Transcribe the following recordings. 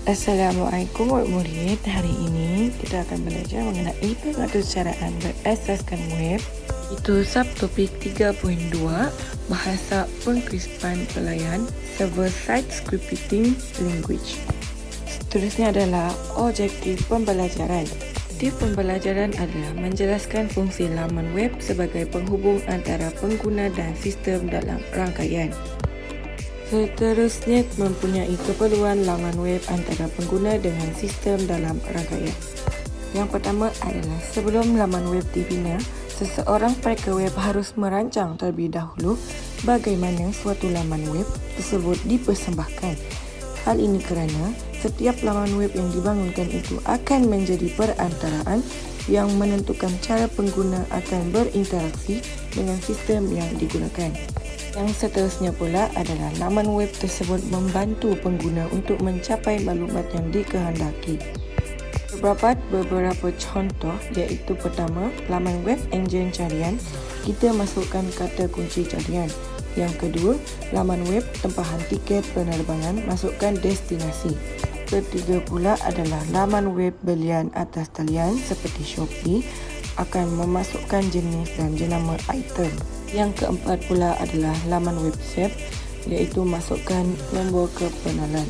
Assalamualaikum murid-murid. Hari ini kita akan belajar mengenai pengaturcaraan berasaskan web. Itu subtopik 3.2 Bahasa Pengkrispan Pelayan Server-Side Scripting Language. Seterusnya adalah objektif pembelajaran. Objektif pembelajaran adalah menjelaskan fungsi laman web sebagai penghubung antara pengguna dan sistem dalam rangkaian. Seterusnya, mempunyai keperluan laman web antara pengguna dengan sistem dalam rangkaian. Yang pertama adalah sebelum laman web dibina, seseorang pereka web harus merancang terlebih dahulu bagaimana suatu laman web tersebut dipersembahkan. Hal ini kerana setiap laman web yang dibangunkan itu akan menjadi perantaraan yang menentukan cara pengguna akan berinteraksi dengan sistem yang digunakan. Yang seterusnya pula adalah laman web tersebut membantu pengguna untuk mencapai maklumat yang dikehendaki. Beberapa contoh iaitu pertama, laman web enjin carian, kita masukkan kata kunci carian. Yang kedua, laman web tempahan tiket penerbangan, masukkan destinasi. Ketiga pula adalah laman web belian atas talian seperti Shopee, akan memasukkan jenis dan jenama item. Yang keempat pula adalah laman web save, iaitu masukkan nombor kepenalan.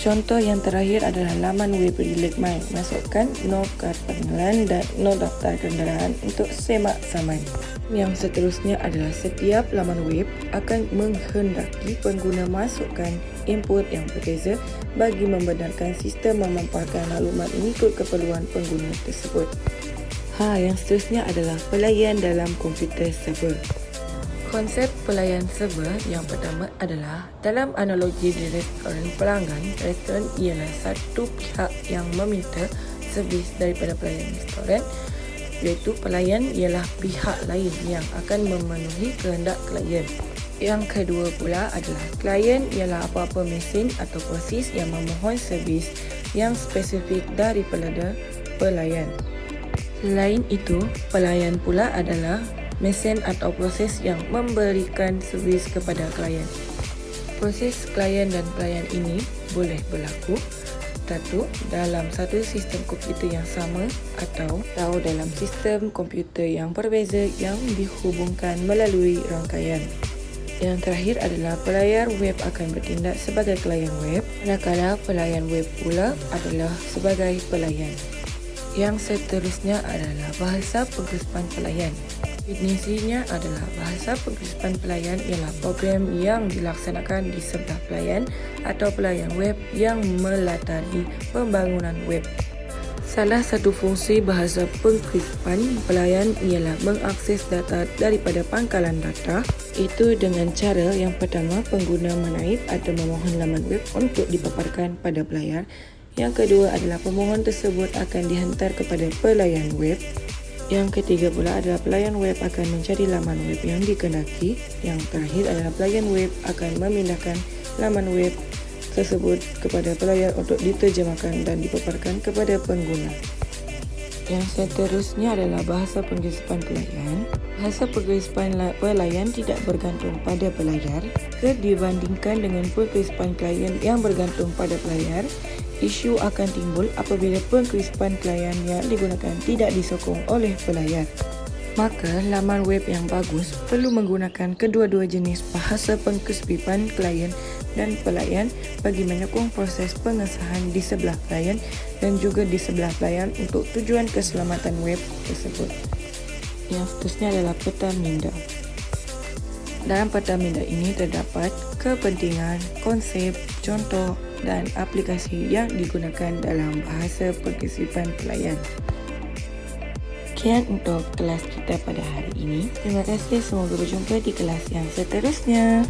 Contoh yang terakhir adalah laman web Relate My, masukkan nombor kad pengenalan dan nombor daftar kenderaan untuk semak saman. Yang seterusnya adalah setiap laman web akan menghendaki pengguna masukkan input yang berbeza bagi membenarkan sistem memamparkan maklumat mengikut keperluan pengguna tersebut. Yang seterusnya adalah pelayan dalam komputer server. Konsep pelayan server yang pertama adalah dalam analogi di restoran pelanggan, restoran ialah satu pihak yang meminta servis daripada pelayan restoran, iaitu pelayan ialah pihak lain yang akan memenuhi kehendak klien. Yang kedua pula adalah klien ialah apa-apa mesin atau proses yang memohon servis yang spesifik daripada pelayan. Selain itu, pelayan pula adalah mesin atau proses yang memberikan servis kepada klien. Proses klien dan pelayan ini boleh berlaku satu dalam satu sistem komputer yang sama atau dalam sistem komputer yang berbeza yang dihubungkan melalui rangkaian. Yang terakhir adalah pelayar web akan bertindak sebagai klien web, manakala pelayan web pula adalah sebagai pelayan. Yang seterusnya adalah bahasa pengkrispan pelayan. Definisinya adalah bahasa pengkrispan pelayan ialah program yang dilaksanakan di sebelah pelayan atau pelayan web yang melatari pembangunan web. Salah satu fungsi bahasa pengkrispan pelayan ialah mengakses data daripada pangkalan data, itu dengan cara yang pertama pengguna menaip atau memohon laman web untuk dipaparkan pada pelayar. Yang kedua adalah pemohon tersebut akan dihantar kepada pelayan web. Yang ketiga pula adalah pelayan web akan mencari laman web yang dikehendaki. Yang terakhir adalah pelayan web akan memindahkan laman web tersebut kepada pelayar untuk diterjemahkan dan dipaparkan kepada pengguna. Yang seterusnya adalah bahasa pengkrispan pelayan. Bahasa pengkrispan pelayan tidak bergantung pada pelayar dibandingkan dengan pengkrispan klien yang bergantung pada pelayar. Isu akan timbul apabila pengkrispan klien yang digunakan tidak disokong oleh pelayar. Maka laman web yang bagus perlu menggunakan kedua-dua jenis bahasa pengkrispan klien dan pelayan bagi menyokong proses pengesahan di sebelah klien dan juga di sebelah pelayan untuk tujuan keselamatan web tersebut. Yang seterusnya adalah peta minda. Dalam peta minda ini terdapat kepentingan, konsep, contoh dan aplikasi yang digunakan dalam bahasa pengkrispan pelayan. Sekian untuk kelas kita pada hari ini. Terima kasih, semoga berjumpa di kelas yang seterusnya.